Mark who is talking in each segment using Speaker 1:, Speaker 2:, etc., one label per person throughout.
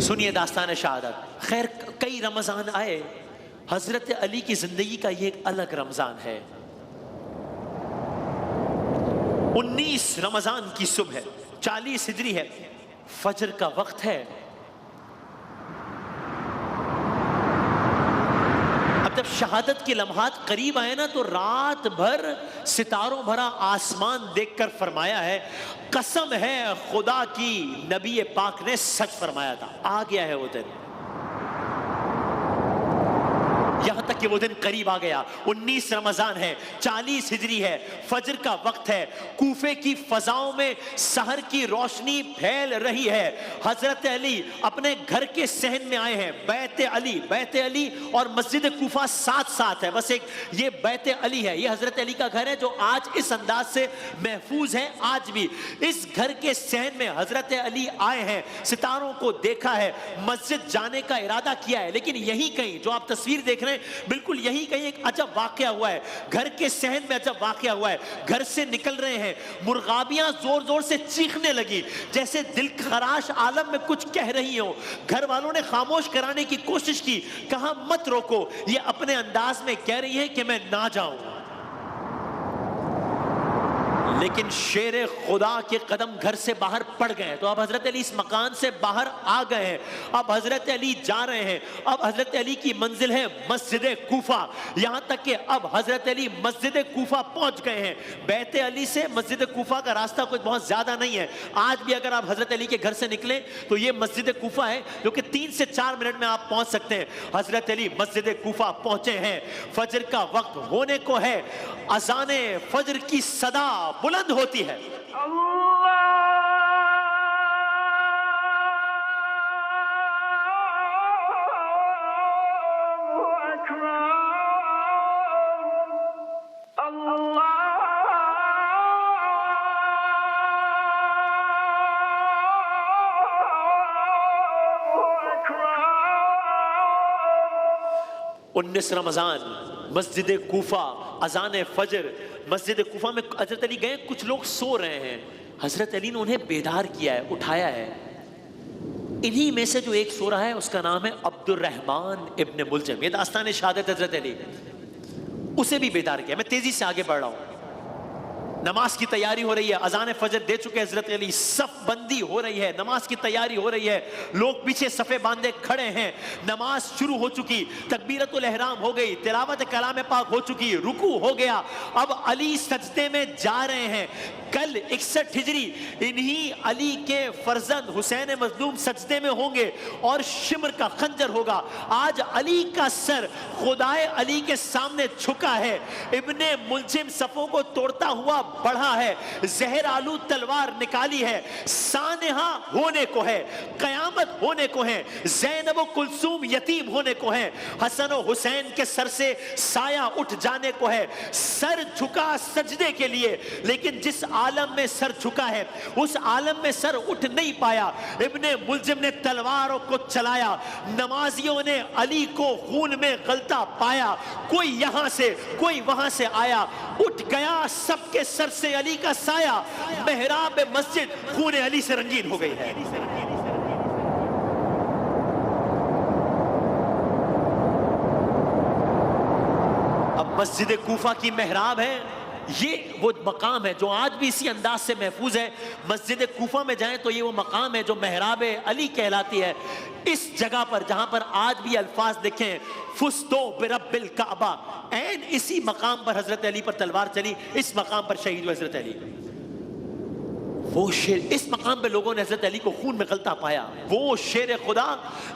Speaker 1: सुनिए दास्तान शहादत। खैर कई रमजान आए, हजरत अली की जिंदगी का ये एक अलग रमजान है। 19 रमजान की सुबह है, 40 हिजरी है, फजर का वक्त है। अब जब शहादत के लम्हात करीब आए ना, तो रात भर सितारों भरा आसमान देखकर फरमाया है, कसम है खुदा की, नबी पाक ने सच फरमाया था। आ गया है वो दिन, यहां तक कि वो दिन करीब आ गया। 19 रमजान है, 40 हिजरी है, फजर का वक्त है। कूफे की फजाओं में सहर की रोशनी फैल रही है। हजरत अली अपने घर के सहन में आए हैं। बैत अली और मस्जिद कूफा साथ साथ है। बस एक ये बैत अली है, ये हजरत अली का घर है जो आज इस अंदाज से महफूज है। आज भी इस घर के सहन में हजरत अली आए हैं, सितारों को देखा है, मस्जिद जाने का इरादा किया है। लेकिन यही कहीं जो आप तस्वीर देख रहे हैं, बिल्कुल यही कहीं एक अजब वाकया हुआ है। घर के सहन में अजब वाकया हुआ है। घर से निकल रहे हैं, मुर्गाबियां जोर जोर से चीखने लगी, जैसे दिल खराश आलम में कुछ कह रही हो। घर वालों ने खामोश कराने की कोशिश की, कहा मत रोको। ये अपने अंदाज में कह रही है कि मैं ना जाऊं, लेकिन शेर खुदा के कदम घर से बाहर पड़ गए। तो अब हजरत अली इस मकान से बाहर आ गए हैं। अब हजरत अली जा रहे हैं। अब हजरत अली की मंजिल है मस्जिद कूफा। यहां तक कि अब हजरत अली मस्जिद कूफा पहुंच गए हैं। बैत अली से मस्जिद कूफा का रास्ता कुछ बहुत ज्यादा नहीं है। आज भी अगर आप हजरत अली के घर से निकले तो ये मस्जिद कूफा है, जो कि 3 से 4 मिनट में आप पहुंच सकते हैं। हजरत अली मस्जिद कूफा पहुंचे हैं। फजर का वक्त होने को है। अजाने फजर की सदा बुलंद होती है। उन्नीस रमजान, मस्जिद कूफा, अजान फजर। मस्जिद कूफा में हजरत अली गए, कुछ लोग सो रहे हैं। हजरत अली ने उन्हें बेदार किया है, उठाया है। इन्हीं में से जो एक सो रहा है उसका नाम है अब्दुर्रहमान इब्न मुलजम। ये दास्तान शहादत हजरत अली, उसे भी बेदार किया। मैं तेजी से आगे बढ़ रहा हूं। नमाज की तैयारी हो रही है, अजान फजर दे चुके हजरत अली, सफ बंदी हो रही है, नमाज की तैयारी हो रही है। लोग पीछे सफे बांधे खड़े हैं। नमाज शुरू हो चुकी, तकबीरतुल एहराम हो गई, तिलावत कलाम पाक हो चुकी, रुकू हो गया। अब अली सजदे में जा रहे हैं। कल 61 हिजरी इन्हीं अली के फर्जंद हुसैन मजलूम सजदे में होंगे और शिमर का खंजर होगा। आज अली का सर खुदाए अली के सामने झुका है। इब्ने मुलजिम सफों को तोड़ता हुआ बढ़ा है। जहर आलू तलवार निकाली है। सानेहा होने को है, कयामत होने को है, ज़ैनब व कुलसूम यतीम होने को है, हसन और हुसैन के सर से साया उठ जाने को है। सर झुका सजदे के लिए, लेकिन जिस आलम में सर झुका है उस आलम में सर उठ नहीं पाया। इब्ने मुलजिम ने तलवारों को चलाया, नमाजियों ने अली को खून में गलता पाया। कोई यहां से कोई वहां से आया, उठ गया सबके सर से अली का साया। मेहराब मस्जिद खून अली से रंगीन हो गई है। अब मस्जिद कूफा की मेहराब है। ये वो मकाम है जो आज भी इसी अंदाज से महफूज है। मस्जिद कूफा में जाएं तो ये वो मकाम है जो मेहराब अली कहलाती है। इस जगह पर जहां पर आज भी अल्फाज लिखे हैं, फुस्तो बिरब्बिल काबा, ऐन इसी मकाम पर हजरत अली पर तलवार चली। इस मकाम पर शहीद हुए हजरत अली। वो शेर, इस मकाम पे लोगों ने हजरत अली को खून में गलता पाया। वो शेर खुदा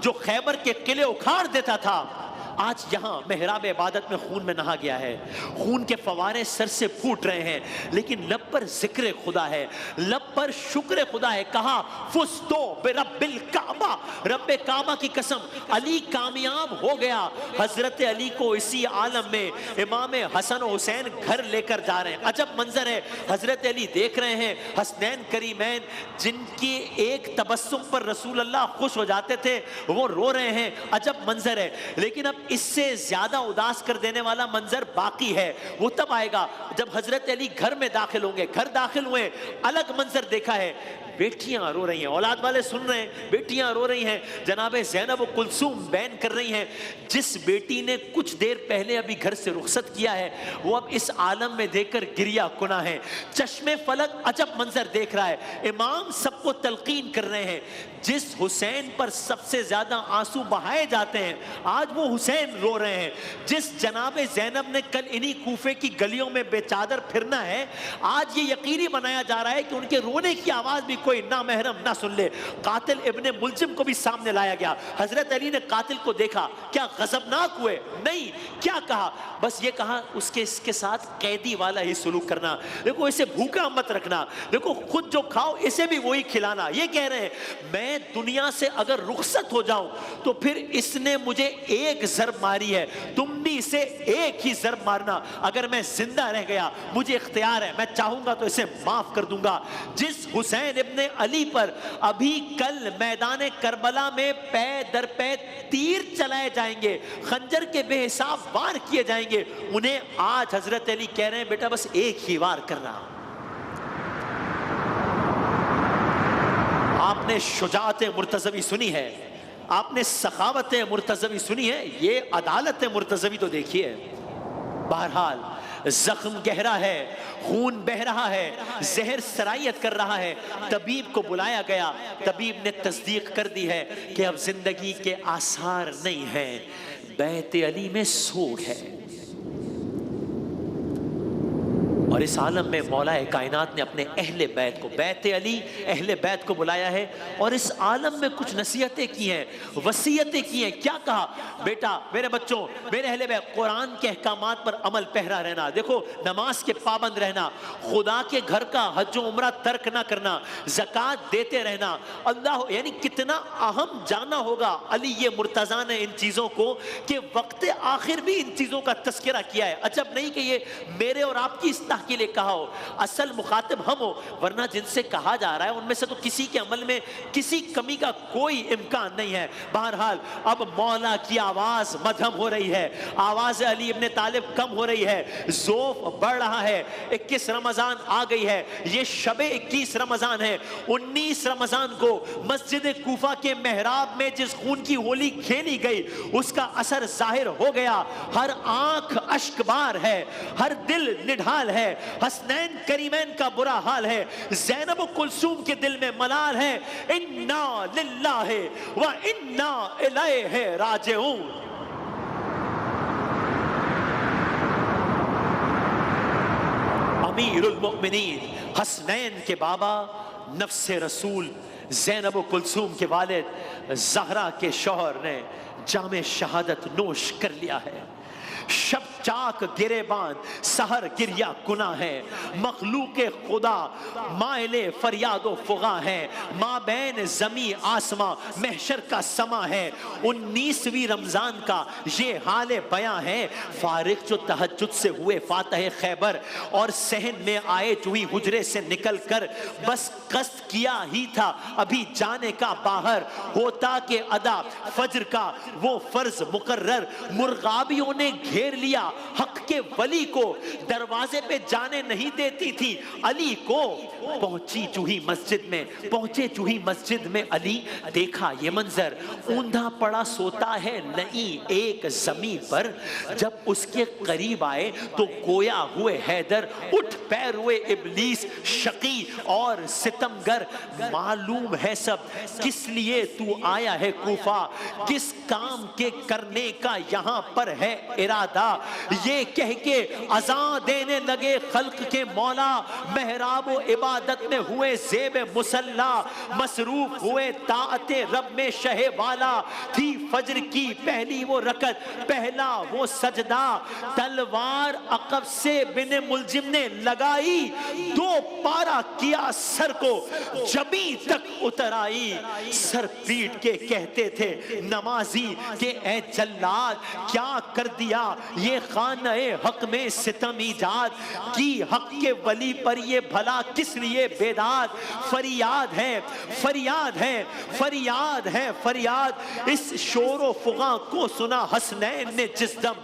Speaker 1: जो खैबर के किले उखाड़ देता था, आज यहां मेहराब इबादत में खून में नहा गया है। खून के फवारे सर से फूट रहे हैं, लेकिन लब पर जिक्र खुदा है, लब पर शुक्र खुदा है। कहा फुस्तो बिरब्बिल काबा, रब्बे काबा की कसम, अली कामयाब हो गया। हजरत अली को इसी आलम में इमाम हसन और हुसैन घर लेकर जा रहे हैं। अजब मंजर है। हजरत अली देख रहे हैं हसनैन करीमैन, जिनकी एक तबस्सुम पर रसूल अल्लाह खुश हो जाते थे, वो रो रहे हैं। अजब मंजर है। लेकिन अब इससे ज्यादा उदास कर देने वाला मंजर बाकी है। वो तब आएगा जब हजरत अली घर में दाखिल होंगे। घर दाखिल हुए, अलग मंजर देखा है। बेटियां रो रही हैं, औलाद वाले सुन रहे हैं, बेटियां रो रही हैं। जनाब ज़ैनब व कुलसूम बयान कर रही हैं, जिस बेटी ने कुछ देर पहले अभी घर से रुखसत किया है वो अब इस आलम में देखकर गिरिया कुना है। चश्मे फलक अजब मंजर देख रहा है। इमाम सबको तलकीन कर रहे हैं, जिस हुसैन पर सबसे ज्यादा आंसू बहाए जाते हैं आज वो हुसैन रो रहे हैं। जिस जनाब ज़ैनब ने कल इन्हीं कूफे की गलियों में बेचादर फिरना है, आज ये यकीनी बनाया जा रहा है कि उनके रोने की आवाज भी कोई ना महरम ना सुन ले। कातिल इब्ने मुलजिम को भी सामने लाया गया। हजरत अली ने कातिल को देखा, क्या गजबनाक हुए? नहीं, क्या कहा? बस ये कहा उसके इसके साथ कैदी वाला ही सुलूक करना। देखो इसे भूखा मत रखना, देखो खुद जो खाओ इसे भी वही खिलाना। ये कह रहे हैं मैं दुनिया से अगर रुखसत हो जाऊं तो फिर इसने मुझे एक ज़र्ब मारी है, तुम भी इसे एक ही ज़र्ब मारना। अगर मैं जिंदा रह गया मुझे इख्तियार है, मैं चाहूंगा तो इसे माफ कर दूंगा। जिस हुसैन इब्ने अली पर अभी कल मैदान करबला में पै दर पै तीर चलाए जाएंगे, खंजर के बेहिसाब वार किए जाएंगे, उन्हें आज हजरत अली कह रहे हैं बेटा बस एक ही वार करना। आपने शुजाअत मुर्तज़वी सुनी है, आपने सखावत मुर्तज़वी सुनी है, ये अदालत मुर्तज़वी तो देखिए। बहरहाल जख्म गहरा है, खून बह रहा है, जहर सरायत कर रहा है। तबीब को बुलाया गया, तबीब ने तस्दीक कर दी है कि अब जिंदगी के आसार नहीं हैं, बैत अली में सोग है। और इस आलम में मौलाए कायनात ने अपने अहले बैत को, बैत अली अहले बैत को बुलाया है और इस आलम में कुछ नसीहतें की हैं, वसीयतें की हैं। क्या कहा? बेटा, मेरे बच्चों, मेरे अहले बैत, कुरान के अहकामात पर अमल पहरा रहना, देखो नमाज के पाबंद रहना, खुदा के घर का हज उम्रा तर्क ना करना, ज़कात देते रहना। अल्लाह यानी कितना अहम जाना होगा अली ये मुर्तज़ा ने इन चीज़ों को, कि वक्त आखिर भी इन चीज़ों का तस्करा किया है। अजब नहीं कि ये मेरे और आपकी इस्लाह के लिए कहा हो, असल मुखातिब हम हो, वरना जिनसे कहा जा रहा है उनमें से तो किसी के अमल में किसी कमी का कोई इम्कान नहीं है। बहरहाल अब मौला की आवाज मध्यम हो रही है, आवाज अली इब्ने तालिब कम हो रही है, ज़ौफ़ बढ़ रहा है। 21 रमजान आ गई है, ये शबे 21 रमजान है। 19 रमजान को मस्जिद कूफा के मेहराब में जिस खून की होली खेली गई उसका असर जाहिर हो गया। हर आंख अश्कबार है, हर दिल निढाल है, हसनैन करीमैन का बुरा हाल है, ज़ैनब व कुलसूम के दिल में मलाल है। इन्ना लिल्लाहि व इन्ना इलैहि राजिऊन। अमीरुल मोमिनीन हसनैन के बाबा, नफ्से रसूल ज़ैनब व कुलसूम के वालिद, ज़हरा के शौहर ने जामे शहादत नोश कर लिया है। शब चाक गिरेबान सहर गिरिया कुना है, मखलूक खुदा माइले फरियादो फुगा है, माँ बैन जमी आसमां महशर का समा है। 19वीं रमजान का ये हाल बयां है, फारिग जो तहज्जुद से हुए फातह खैबर और सहन में आए चूही हुजरे से निकल कर, बस कस्त किया ही था अभी जाने का बाहर, होता के अदा फज्र का वो फर्ज मुकर्रर, मुर्गाबियों ने घेर लिया हक के वली को, दरवाजे पे जाने नहीं देती थी अली को। पहुंची चूही मस्जिद में, पहुंचे चूही मस्जिद में अली, देखा ये मंजर, ऊंधा पड़ा सोता है नहीं एक जमीन पर। जब उसके करीब आए तो गोया हुए हैदर, उठ पैर हुए इब्लीस शकी और सितमगर। मालूम है सब किस लिए तू आया है कूफा, किस काम के करने का यहाँ पर है इरादा। ये कह के अज़ान देने लगे खल्क के मौला, मेहराब इबादत में हुए ज़ेब मुसल्ला, मसरूफ हुए ताअते रब में शहे वाला। थी फज्र की पहली वो रकत, पहला वो सजदा, तलवार अक़ब से बिन मुलजिम ने लगाई, 2 पारा किया सर को जबी तक उतर आई। सर पीट के कहते थे नमाजी के ए जल्लाद क्या कर दिया ये खाने हक में सितम ईजाद की, हक के वली पर ये भला किस लिए बेदाद। फरियाद है, फरियाद है, फरियाद है, फरियाद। इस शोरो फुगा को सुना हसनैन ने जिस दम,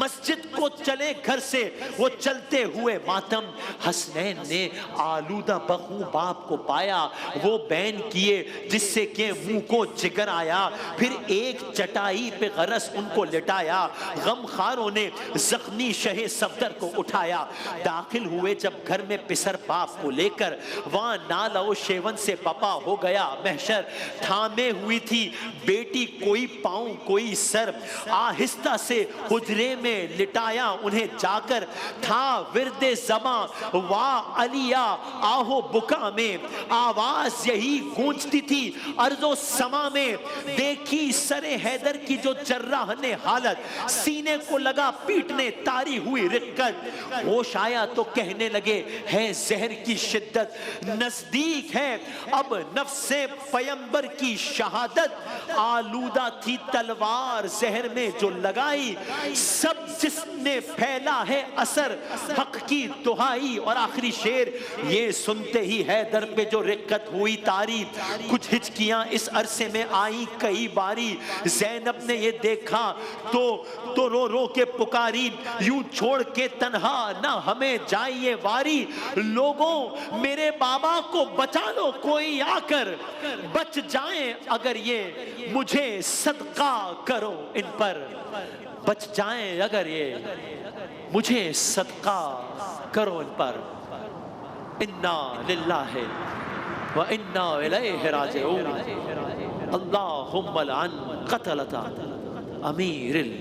Speaker 1: मस्जिद को चले घर से वो चलते हुए मातम। हसनैन ने आलूदा बखू बाप को पाया, वो बैन किए जिससे के मुंह को जिगर आया। फिर एक चटाई पे गरस उनको लिटाया, गमखारों ने जख्मी शहे सफदर को उठाया। दाखिल हुए जब घर में पिसर बाप को लेकर, वहां नाला ओ शेवन से पपा हो गया महशर। थामे हुई थी बेटी कोई पांव कोई सर, आहिस्ता से हुजरे में लिटाया उन्हें जाकर। था विरदे जमा वाह अलिया आहो बुका में, आवाज यही गूंजती थी अर्जो समा में। देखी सरे हैदर की जो जर्राह ने हालत, सीने को लगा पीटने तारी हुई रिक्कत। होश आया तो कहने लगे है जहर की शिद्दत, नजदीक है अब नफ्से पैगंबर की शहादत। आलूदा थी तलवार जहर में जो लगाई, सब जिसने फैला है असर हक की दुहाई। और आखिरी शेर, ये सुनते ही हैदर पे जो रिक्कत हुई तारी, कुछ हिचकियां इस अरसे में आई कई बारी। ज़ैनब ने ये देखा तो रो रो के पुकारी, यूं छोड़ के तन्हा ना हमें जाइए वारी। लोगों मेरे बाबा को बचा लो कोई आकर, बच जाएं अगर ये मुझे सदका करो इन पर। बच जाएं अगर ये मुझे सदका करो इन पर। इन्ना लिल्लाहि व इन्ना इलैहि राजिऊन। अल्लाहुम्मा लअन क़तलता अमीरिल